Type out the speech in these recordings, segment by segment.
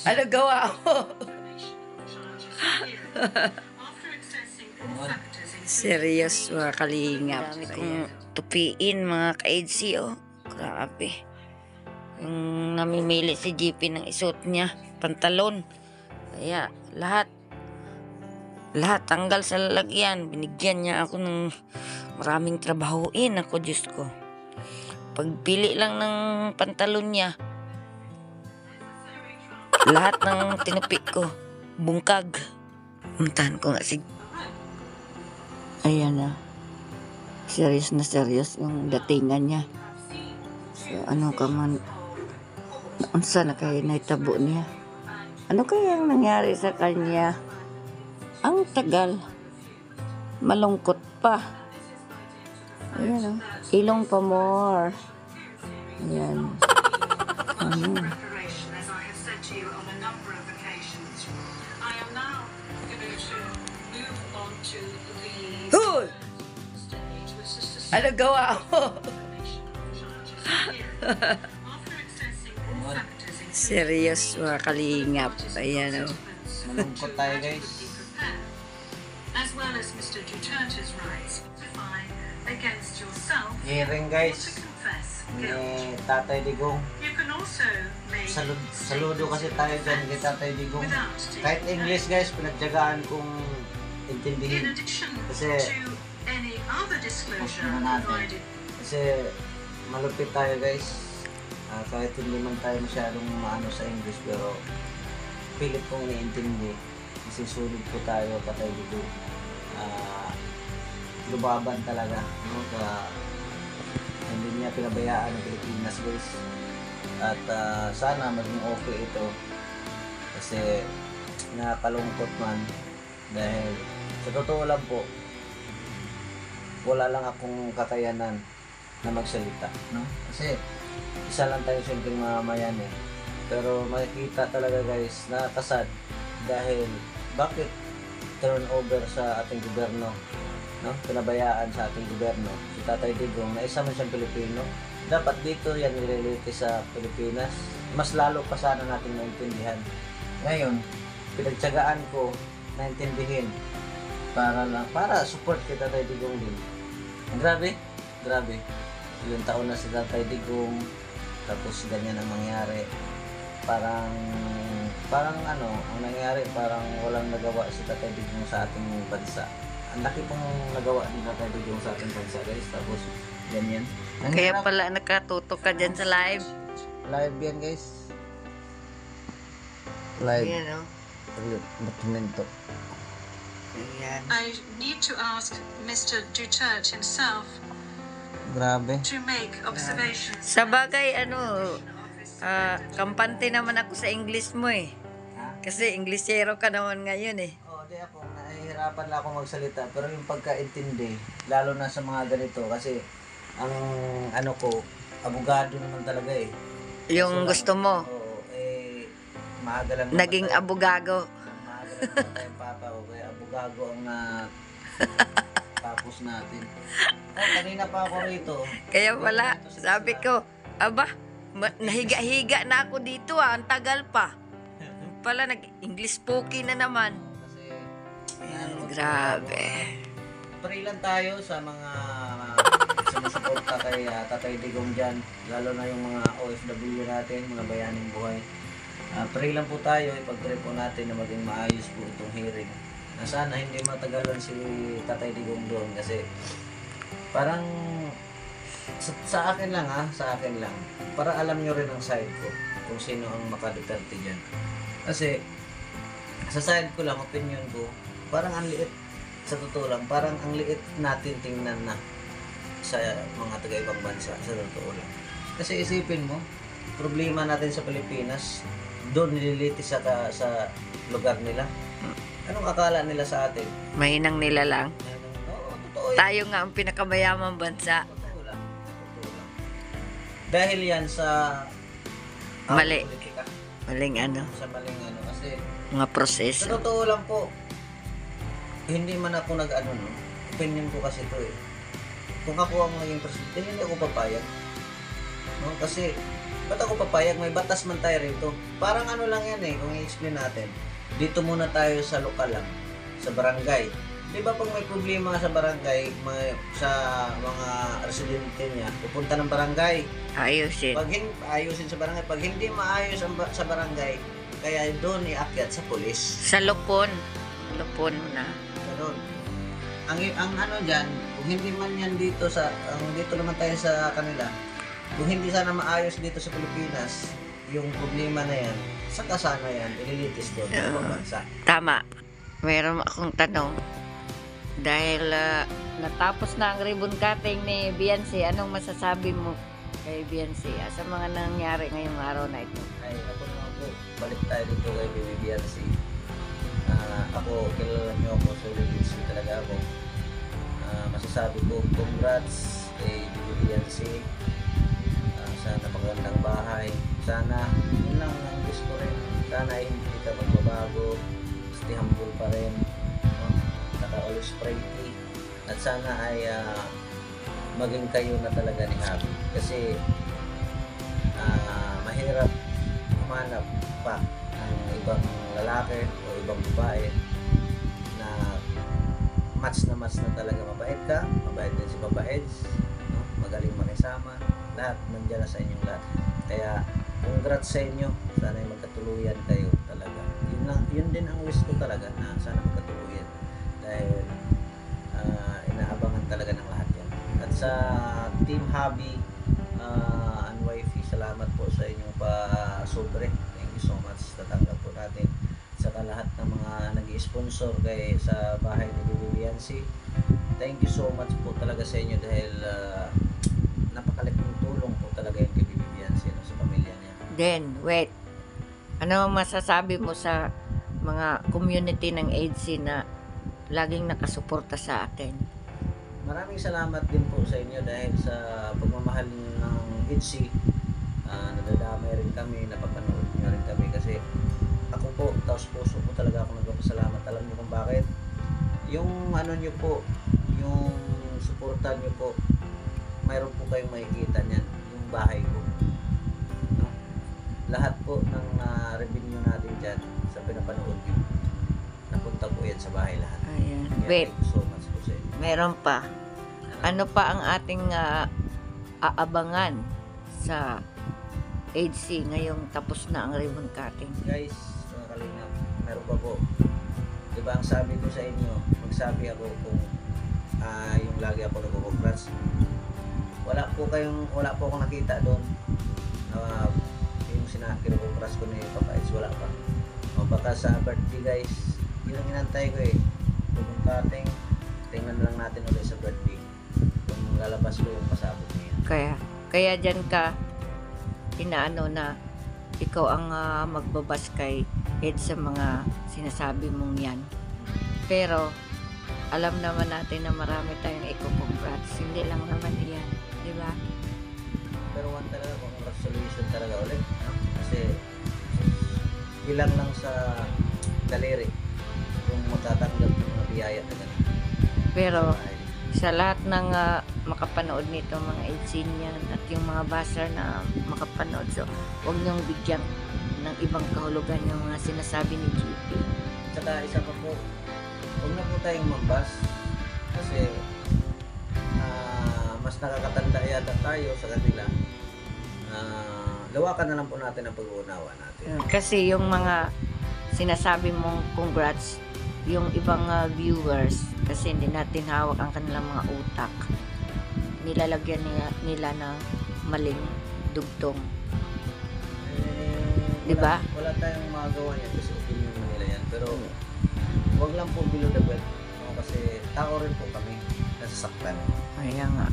Ano gawa ko? Serious mga kalingap. Dami kong tupiin mga ka-EDC, oh. Grabe. Yung namimili si GP ng isuot niya, pantalon. Kaya lahat tanggal sa lalagyan. Binigyan niya ako ng maraming trabahuin. Ako, Diyos ko. Pagpili lang ng pantalon niya, lahat ng tinupik ko, bungkag. Puntahan ko nga si... Ayan na. Serious na serious yung datingan niya. So, ano ka man... Unsa na kaya naitabo niya? Ano kaya ang nangyari sa kanya? Ang tagal. Malungkot pa. Ayan o. Ilong pa more. Ayan. Ano? Hoy! Ano gawa ko? Serious mga kalingap. Ayan o. Malungkot tayo guys. As well as Mr. Duterte's rights to fight against yourself Hearing or guys to confess ni guilt. Tatay Digong. You can also make Saludo kasi tayo dyan kay Tatay Digong. Kahit English guys, pinagtyagaan kong in intindihin. addition Kasi to any other disclosure Huwag naman natin. provided. Kasi malupit tayo guys. Kahit hindi man tayo masyadong maano sa English, pero pilit kong niintindi. Kasi sulit po tayo, Tatay Digong. Lubaban talaga. No? Hindi niya pinabayaan ang Pilipinas guys. At sana maging okay ito. Kasi nakakalungkot man. Dahil sa totoo lang po, wala lang akong kakayanan na magsalita, no? Kasi isa lang tayo simpleng mamamayan eh. Pero makikita talaga guys na kasad dahil bakit turnover sa ating gobyerno, no? Pinabayaan sa ating gobyerno si Tatay Digong na isa man siyang Pilipino. Dapat dito yan nililiti sa Pilipinas. Mas lalo pa sana natin maintindihan. Ngayon, pinagtyagaan ko naintindihin para support kay Tatay Digong din. Grabe. Ilang taon na si Tatay Digong, tapos ganyan ang mangyari. Parang ano, ang nangyari parang walang nagawa si Tatay Digong sa ating bansa. Ang laki pong nagawa ni Tatay Digong sa ating bansa guys, tapos ganyan. Kaya pala nakatutok ka dyan sa live. Live yan guys. Live. Ayan o. Dokumento. Ayan. I need to ask Mr. Duterte himself Grabe. to make observations. Sa bagay, kampante naman ako sa English mo eh. Kasi Inglesero ka naman ngayon eh. Di ako, nahihirapan lang ako magsalita, pero yung pagkaintindi, lalo na sa mga ganito, kasi ang ano ko, abogado naman talaga eh. Yung So, gusto mo, Oo, maaga lang naman naging tayo. abogago. Maaga lang naman tayong papa ko, kaya abogado ang tapos natin. Kanina pa ako rito. Kaya pala, sabi ko, aba, nahiga-higa na ako dito ang tagal pa. Pala, nag-English spoken na naman. Kasi, Grabe. pray lang tayo sa mga sumusuporta kay Tatay Digong dyan, lalo na yung mga OFW natin, mga bayaning buhay. Pray lang po tayo, ipag-pray po natin na maging maayos po itong hearing. Na sana hindi matagalan si Tatay Digong doon kasi parang sa akin lang sa akin lang, para alam nyo rin ang side ko kung sino ang makaduterte dyan. Kasi sa side ko lang, opinion ko, parang ang liit, sa totoo lang, parang ang liit natin tingnan na sa mga taga-ibang bansa, sa totoo lang. Kasi isipin mo, problema natin sa Pilipinas, doon nililiti sa lugar nila. Anong akala nila sa atin? Mahinang nila lang. Oo, totoo yan. Tayo nga ang pinakamayamang bansa. Totoo lang. Dahil yan sa Mali. politika. Maling ano, Sa maling ano. Kasi mga sa proseso. totoo lang po, hindi man ako nag-ano, no? Opinion ko kasi to eh. Kung ako ang maging presidente, hindi ako papayag. No? Kasi Ba't ako papayag? May batas man tayo rito. Parang ano lang yan eh, kung i-explain natin. Dito muna tayo sa lokal lang, sa barangay. Di ba pag may problema sa barangay, sa mga residente niya, pupunta ng barangay. Ayusin. Pag ayusin sa barangay, pag hindi maayos sa barangay, kaya doon iakyat sa pulis. Sa lupon. Lupon na. Ganun. Ang ano diyan, kung hindi man yan dito dito naman tayo sa kanila, kung hindi sana maayos dito sa Pilipinas, yung problema na yan, saka sana yan, ililitis doon sa ibang bansa. Tama. Meron akong tanong. Dahil natapos na ang ribbon cutting ni Beyonce, anong masasabi mo kay Beyonce sa mga nangyari ngayong araw na ito? Ay, ako naman po, balik tayo dito kay Baby Beyonce. Ako, kilala niyo ako, solid Beyonce talaga ako. Masasabi ko, congrats kay Baby Beyonce. Sana magandang bahay. Sana, yun lang ang wish ko rin. Sana ay hindi ka magbabago. Stay humble pa rin. Always pretty. At sana ay maging kayo na talaga ni Happy. Kasi mahirap humanap pa ng ibang lalaki o ibang babae na match na talaga. Mabait ka, mabait din si Papa Eds, no? Magaling makisama, lahat nandiyan na sa inyong lahat. Kaya congrats sa inyo, sana ay magkatuluyan kayo talaga. Yun din ang wish ko talaga, na sana magkatuluyan dahil inaabangan talaga ng lahat yan. At sa Team Hobby and Wifey, salamat po sa inyong pa-sobre. Thank you so much. Tatanggap po natin saka lahat ng mga nag-i-sponsor sa bahay ni Baby Beyonce. Thank you so much po talaga sa inyo dahil napakalaking tulong po talaga yung kay Baby Beyonce, no, sa pamilya niya. Then, wait. Ano masasabi mo sa mga community ng AIDS na laging nakasuporta sa atin? Maraming salamat din po sa inyo dahil sa pagmamahal ng ITZY. Nadadamay rin kami, napapanood nyo rin kami kasi ako po, taos puso po talaga ako nagpapasalamat. Alam niyo kung bakit? Yung ano nyo po, yung suporta nyo po, mayroon po kayong makikita niyan, yung bahay ko. No? Lahat po ng revenue natin dyan sa pinapanood nyo, napunta po yan sa bahay lahat. Ayan. Kaya Wait, thank you so much po sa inyo. meron pa. Ano pa ang ating aabangan sa AIDS ngayong tapos na ang ribbon cutting? Guys, mga kalingap, meron pa po. Diba ang sabi ko sa inyo, magsabi ako kung yung lagi ako nag-congrats. Wala po akong nakita doon. Yung kinukongras ko ni Papa Eds, wala pa. O baka sa birthday guys, yun ang inantay ko eh. Ribbon cutting, tingnan lang natin ulit sa birthday. Kung lalabas ko yung pasabog niya. Kaya dyan ka inaano na ikaw ang magbabas kay Ed sa mga sinasabi mong yan. Pero alam naman natin na marami tayong i-congrats. Hindi lang naman iyan, di ba? Pero one talaga, congratulations talaga ulit. No? Kasi ilang lang sa daliri kung matatanggap ng mga biyaya na ganun. Pero sa lahat ng makapanood nito, mga Edsinian at yung mga baser na makapanood, so huwag niyong bigyan ng ibang kahulugan yung mga sinasabi ni GP. Tsaka isa pa po, huwag na po tayong mambas kasi mas nakakatanda yata tayo sa kanila. Lawakan na lang po natin ang pag-uunawa natin. Kasi yung mga sinasabi mong congrats, yung ibang viewers, kasi hindi natin hawak ang kanilang mga utak, nilalagyan nila ng maling dugtong. Diba? Wala tayong magawa yan kasi opinion nila yan. Pero huwag lang po below the belt. No? Kasi tao rin po kami nasasaktan. Ayan nga.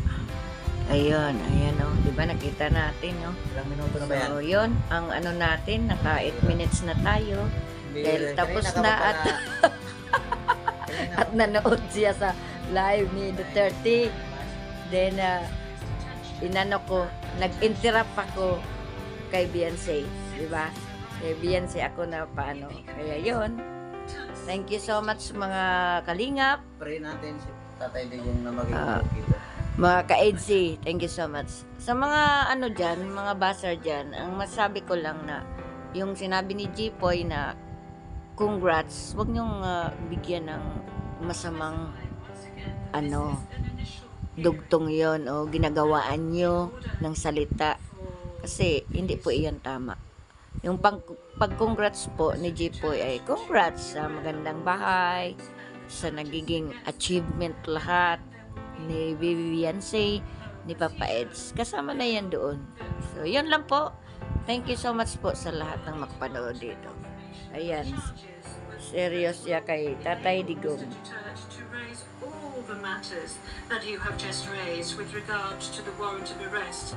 Ayun, ayan o. Diba nakita natin o. Ilang minuto na ba yan? So yun, ang ano natin, naka 8 minutes na tayo. Dahil tapos na at nanood siya sa live ni Duterte. Then, inano ko, nag-interrupt ako kay Beyonce. Diba? Kay Beyonce ako na paano. Kaya yun. Thank you so much mga kalingap. Pray natin si Tatay Digong na maging dito. Mga ka-EDSI, thank you so much. Sa mga ano dyan, mga buzzer dyan, ang masabi ko lang na yung sinabi ni Jipoy na congrats, wag niyong bigyan ng masamang ano, dugtong yon o ginagawaan nyo ng salita. Kasi hindi po iyan tama. Yung pag-congrats po ni Jipoy ay congrats sa magandang bahay, sa nagiging achievement lahat ni Baby Beyonce, ni Papa Eds. Kasama na yan doon. So, yun lang po. Thank you so much po sa lahat ng makapanood dito. Ayan. Serious ya kay Tatay Digong. To raise all the matters that you have just raised with regard to the warrant of arrest.